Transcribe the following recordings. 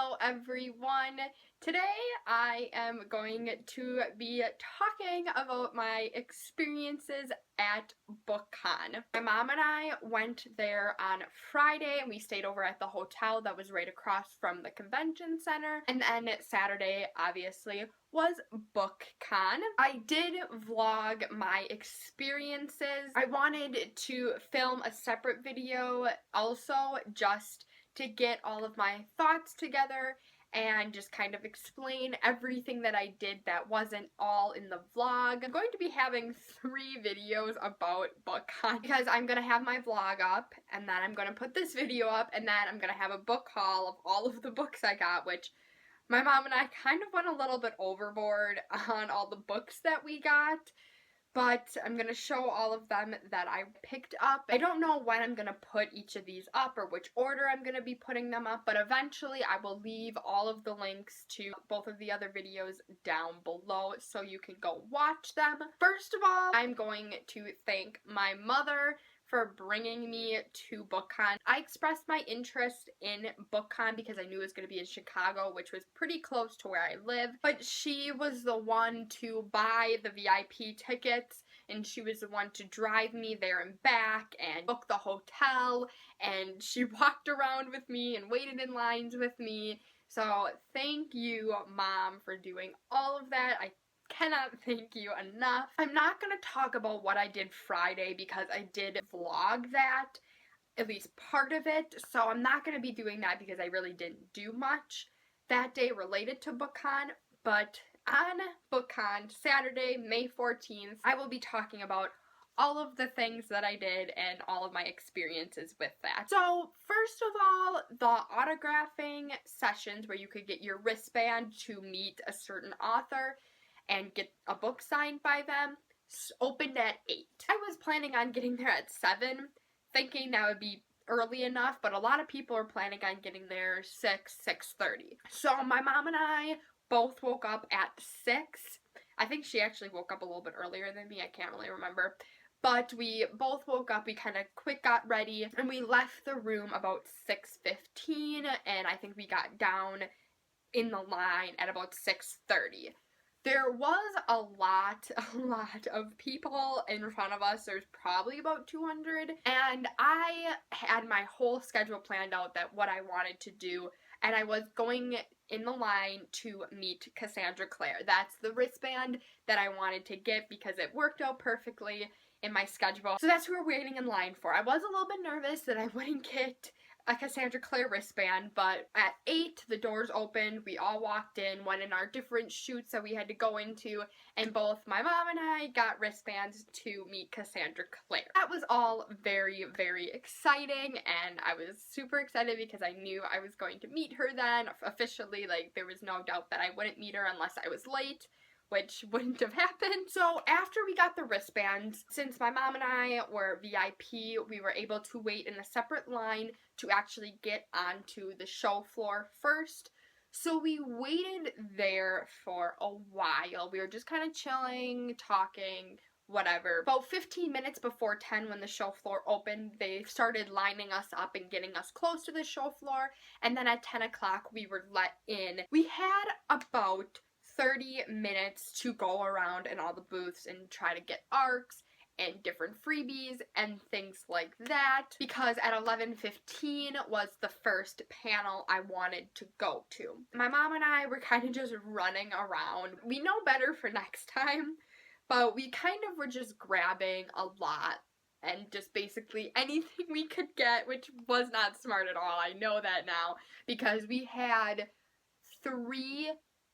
Hello everyone! Today I am going to be talking about my experiences at BookCon. My mom and I went there on Friday and we stayed over at the hotel that was right across from the convention center. And then Saturday, obviously, was BookCon. I did vlog my experiences. I wanted to film a separate video also just to get all of my thoughts together and just kind of explain everything that I did that wasn't all in the vlog. I'm going to be having 3 videos about BookCon because I'm going to have my vlog up and then I'm going to put this video up and then I'm going to have a book haul of all of the books I got, which my mom and I kind of went a little bit overboard on all the books that we got. But I'm going to show all of them that I picked up. I don't know when I'm going to put each of these up or which order I'm going to be putting them up, but eventually I will leave all of the links to both of the other videos down below so you can go watch them. First of all, I'm going to thank my mother for bringing me to BookCon. I expressed my interest in BookCon because I knew it was going to be in Chicago, which was pretty close to where I live, but she was the one to buy the VIP tickets, and she was the one to drive me there and back and book the hotel, and she walked around with me and waited in lines with me. So thank you, Mom, for doing all of that. I cannot thank you enough. I'm not going to talk about what I did Friday because I did vlog that, at least part of it, so I'm not going to be doing that because I really didn't do much that day related to BookCon, but on BookCon, Saturday, May 14th, I will be talking about all of the things that I did and all of my experiences with that. So, first of all, the autographing sessions where you could get your wristband to meet a certain author and get a book signed by them, opened at 8. I was planning on getting there at 7, thinking that would be early enough, but a lot of people are planning on getting there 6:30. So my mom and I both woke up at 6. I think she actually woke up a little bit earlier than me, I can't really remember. But we both woke up, we kind of quick got ready, and we left the room about 6:15, and I think we got down in the line at about 6:30. There was a lot of people in front of us. There's probably about 200, and I had my whole schedule planned out that what I wanted to do, and I was going in the line to meet Cassandra Clare. That's the wristband that I wanted to get because it worked out perfectly in my schedule. So that's who we're waiting in line for. I was a little bit nervous that I wouldn't get a Cassandra Clare wristband, but at 8, the doors opened, we all walked in, went in our different chutes that we had to go into, and both my mom and I got wristbands to meet Cassandra Clare. That was all very, very exciting, and I was super excited because I knew I was going to meet her then, officially. Like, there was no doubt that I wouldn't meet her unless I was late, which wouldn't have happened. So after we got the wristbands, since my mom and I were VIP, we were able to wait in a separate line to actually get onto the show floor first. So we waited there for a while. We were just kind of chilling, talking, whatever. About 15 minutes before 10, when the show floor opened, they started lining us up and getting us close to the show floor, and then at 10 o'clock we were let in. We had about 30 minutes to go around in all the booths and try to get ARCs and different freebies and things like that, because at 11:15 was the first panel I wanted to go to. My mom and I were kind of just running around. We know better for next time, but we kind of were just grabbing a lot and just basically anything we could get, which was not smart at all. I know that now, because we had 3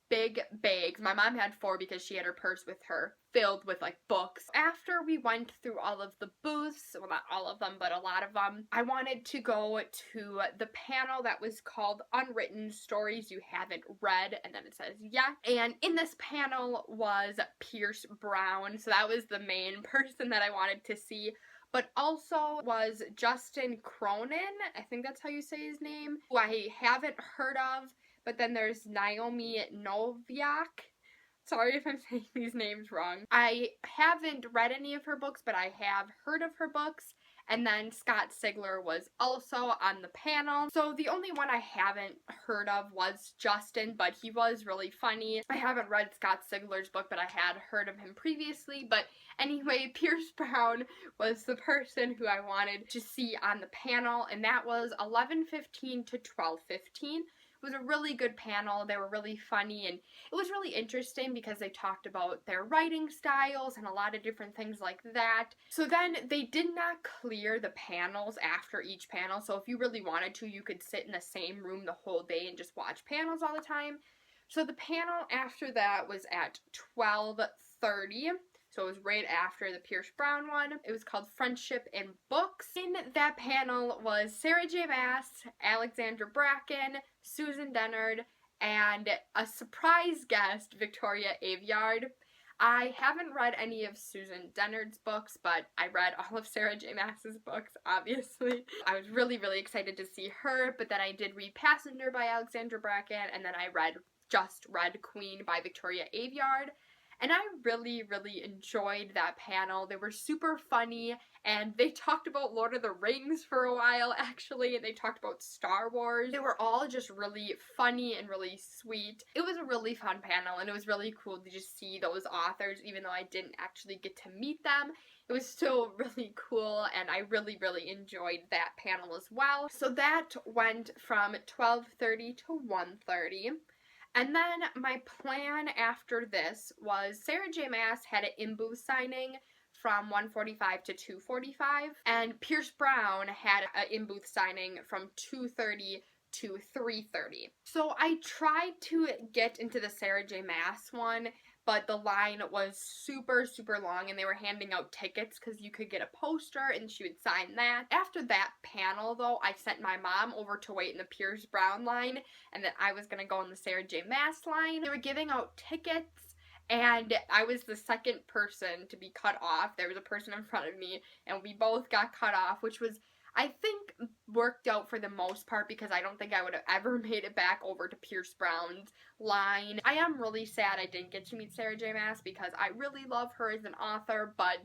big bags. My mom had 4 because she had her purse with her filled with like books. After we went through all of the booths, well, not all of them, but a lot of them, I wanted to go to the panel that was called Unwritten Stories You Haven't Read, and then it says yeah. And in this panel was Pierce Brown, so that was the main person that I wanted to see. But also was Justin Cronin, I think that's how you say his name, who I haven't heard of. But then there's Naomi Noviak. Sorry if I'm saying these names wrong. I haven't read any of her books, but I have heard of her books. And then Scott Sigler was also on the panel. So the only one I haven't heard of was Justin, but he was really funny. I haven't read Scott Sigler's book, but I had heard of him previously. But anyway, Pierce Brown was the person who I wanted to see on the panel, and that was 11:15 to 12:15. It was a really good panel. They were really funny, and it was really interesting because they talked about their writing styles and a lot of different things like that. So then they did not clear the panels after each panel. So if you really wanted to, you could sit in the same room the whole day and just watch panels all the time. So the panel after that was at 12:30. So it was right after the Pierce Brown one. It was called Friendship in Books. In that panel was Sarah J. Maas, Alexandra Bracken, Susan Dennard, and a surprise guest, Victoria Aveyard. I haven't read any of Susan Dennard's books, but I read all of Sarah J. Maas's books, obviously. I was really, really excited to see her, but then I did read Passenger by Alexandra Bracken, and then I just read Queen by Victoria Aveyard. And I really, really enjoyed that panel. They were super funny, and they talked about Lord of the Rings for a while, actually, and they talked about Star Wars. They were all just really funny and really sweet. It was a really fun panel, and it was really cool to just see those authors, even though I didn't actually get to meet them. It was still really cool, and I really, really enjoyed that panel as well. So that went from 12:30 to 1:30. And then my plan after this was Sarah J. Maas had an in-booth signing from 1:45 to 2:45, and Pierce Brown had an in-booth signing from 2:30 to 3:30. So I tried to get into the Sarah J. Maas one, but the line was super, super long, and they were handing out tickets because you could get a poster and she would sign that. After that panel, though, I sent my mom over to wait in the Pierce Brown line, and then I was going to go in the Sarah J. Maas line. They were giving out tickets, and I was the second person to be cut off. There was a person in front of me, and we both got cut off, which was, I think, worked out for the most part because I don't think I would have ever made it back over to Pierce Brown's line. I am really sad I didn't get to meet Sarah J. Maas because I really love her as an author, but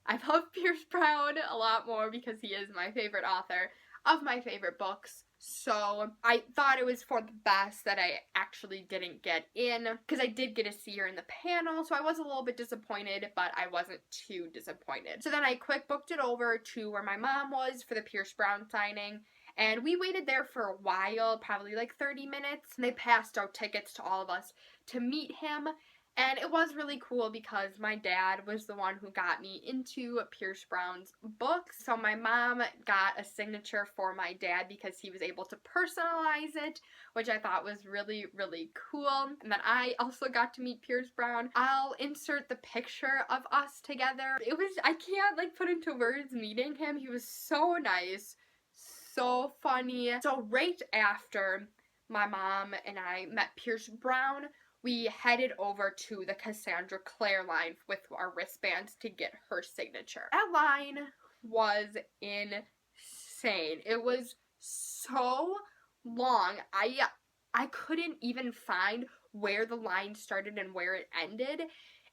I love Pierce Brown a lot more because he is my favorite author of my favorite books. So I thought it was for the best that I actually didn't get in because I did get to see her in the panel, so I was a little bit disappointed, but I wasn't too disappointed. So then I quick booked it over to where my mom was for the Pierce Brown signing, and we waited there for a while, probably like 30 minutes, and they passed out tickets to all of us to meet him. And it was really cool because my dad was the one who got me into Pierce Brown's books. So my mom got a signature for my dad because he was able to personalize it, which I thought was really, really cool. And then I also got to meet Pierce Brown. I'll insert the picture of us together. I can't put into words meeting him. He was so nice, so funny. So right after my mom and I met Pierce Brown, we headed over to the Cassandra Clare line with our wristbands to get her signature. That line was insane. It was so long. I couldn't even find where the line started and where it ended.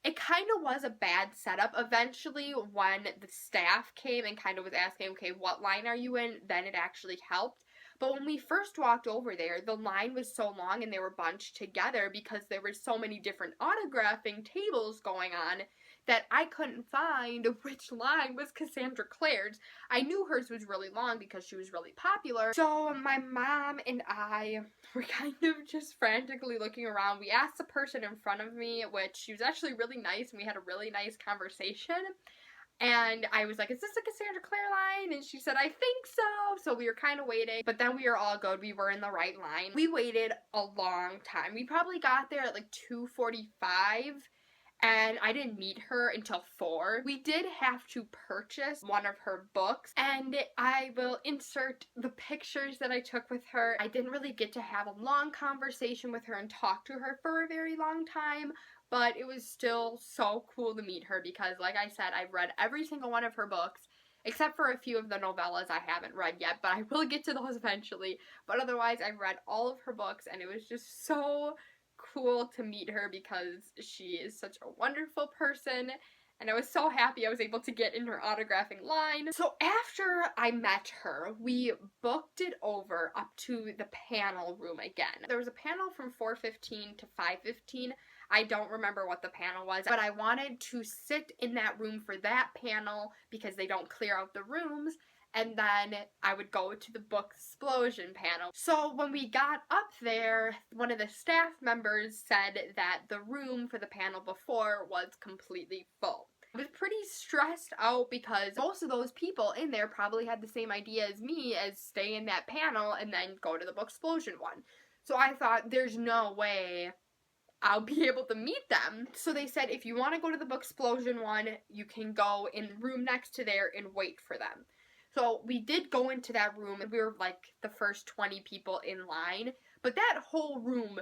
It kind of was a bad setup. Eventually, when the staff came and kind of was asking, okay, what line are you in, then it actually helped. But when we first walked over there, the line was so long and they were bunched together because there were so many different autographing tables going on that I couldn't find which line was Cassandra Clare's. I knew hers was really long because she was really popular. So my mom and I were kind of just frantically looking around. We asked the person in front of me, which she was actually really nice, and we had a really nice conversation. And I was like, is this the Cassandra Clare line? And she said, I think so. So we were kind of waiting, but then we were all good. We were in the right line. We waited a long time. We probably got there at 2:45. And I didn't meet her until 4. We did have to purchase one of her books, and I will insert the pictures that I took with her. I didn't really get to have a long conversation with her and talk to her for a very long time, but it was still so cool to meet her because, like I said, I've read every single one of her books, except for a few of the novellas I haven't read yet, but I will get to those eventually. But otherwise, I've read all of her books, and it was just so cool to meet her because she is such a wonderful person, and I was so happy I was able to get in her autographing line. So after I met her, we booked it over up to the panel room again. There was a panel from 4:15 to 5:15. I don't remember what the panel was, but I wanted to sit in that room for that panel because they don't clear out the rooms, and then I would go to the book explosion panel. So when we got up there, one of the staff members said that the room for the panel before was completely full. I was pretty stressed out because most of those people in there probably had the same idea as me, as stay in that panel and then go to the book explosion one. So I thought, there's no way I'll be able to meet them. So they said, if you want to go to the book explosion one, you can go in the room next to there and wait for them. So we did go into that room, and we were like the first 20 people in line, but that whole room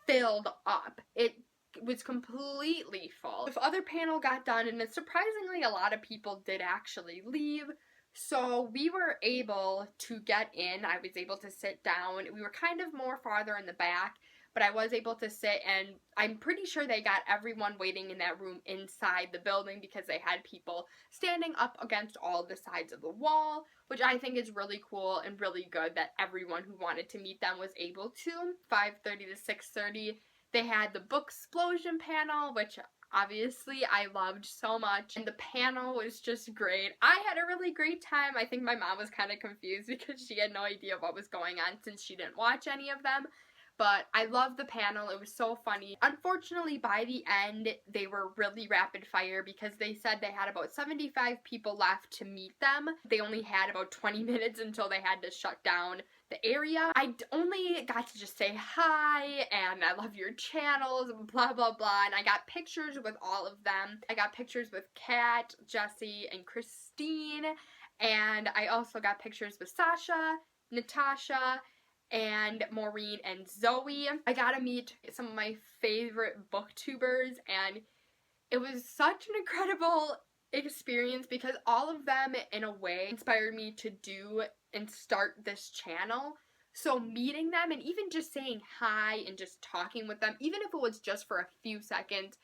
filled up. It was completely full. The other panel got done, and surprisingly a lot of people did actually leave. So we were able to get in. I was able to sit down. We were kind of more farther in the back, but I was able to sit, and I'm pretty sure they got everyone waiting in that room inside the building because they had people standing up against all the sides of the wall, which I think is really cool and really good that everyone who wanted to meet them was able to. 5:30 to 6:30, they had the book explosion panel, which obviously I loved so much, and the panel was just great. I had a really great time. I think my mom was kind of confused because she had no idea what was going on since she didn't watch any of them. But I loved the panel. It was so funny. Unfortunately, by the end, they were really rapid fire because they said they had about 75 people left to meet them. They only had about 20 minutes until they had to shut down the area. I only got to just say hi and I love your channels, blah, blah, blah. And I got pictures with all of them. I got pictures with Kat, Jessie, and Christine. And I also got pictures with Sasha, Natasha, and Maureen and Zoe. I got to meet some of my favorite booktubers, and it was such an incredible experience because all of them, in a way, inspired me to do and start this channel. So meeting them and even just saying hi and just talking with them, even if it was just for a few seconds,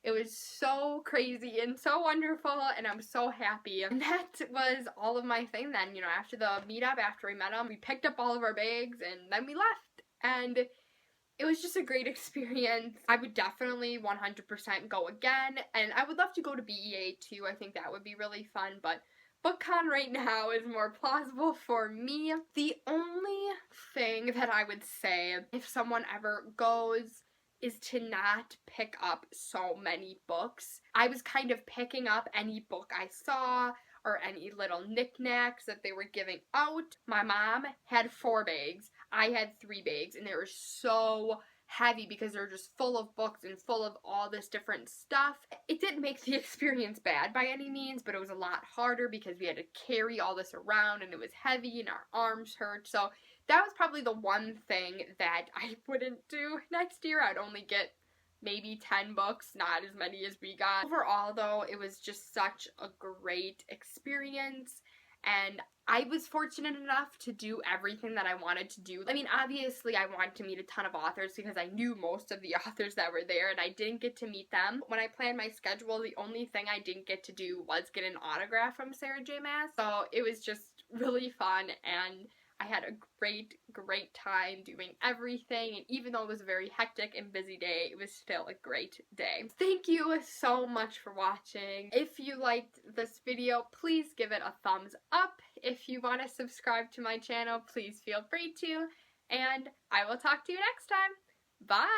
it was so crazy and so wonderful, and I'm so happy. And that was all of my thing then. You know, after the meetup, after we met them, we picked up all of our bags and then we left. And it was just a great experience. I would definitely 100% go again, and I would love to go to BEA too. I think that would be really fun, but BookCon right now is more plausible for me. The only thing that I would say, if someone ever goes, is to not pick up so many books. I was kind of picking up any book I saw or any little knickknacks that they were giving out. My mom had 4 bags. I had 3 bags, and they were so heavy because they're just full of books and full of all this different stuff. It didn't make the experience bad by any means, but it was a lot harder because we had to carry all this around and it was heavy and our arms hurt. So that was probably the one thing that I wouldn't do next year. I'd only get maybe 10 books, not as many as we got. Overall though, it was just such a great experience, and I was fortunate enough to do everything that I wanted to do. I mean, obviously I wanted to meet a ton of authors because I knew most of the authors that were there, and I didn't get to meet them. When I planned my schedule, the only thing I didn't get to do was get an autograph from Sarah J. Maas. So it was just really fun, and I had a great time doing everything, and even though it was a very hectic and busy day, it was still a great day. Thank you so much for watching. If you liked this video, please give it a thumbs up. If you want to subscribe to my channel, please feel free to, and I will talk to you next time. Bye!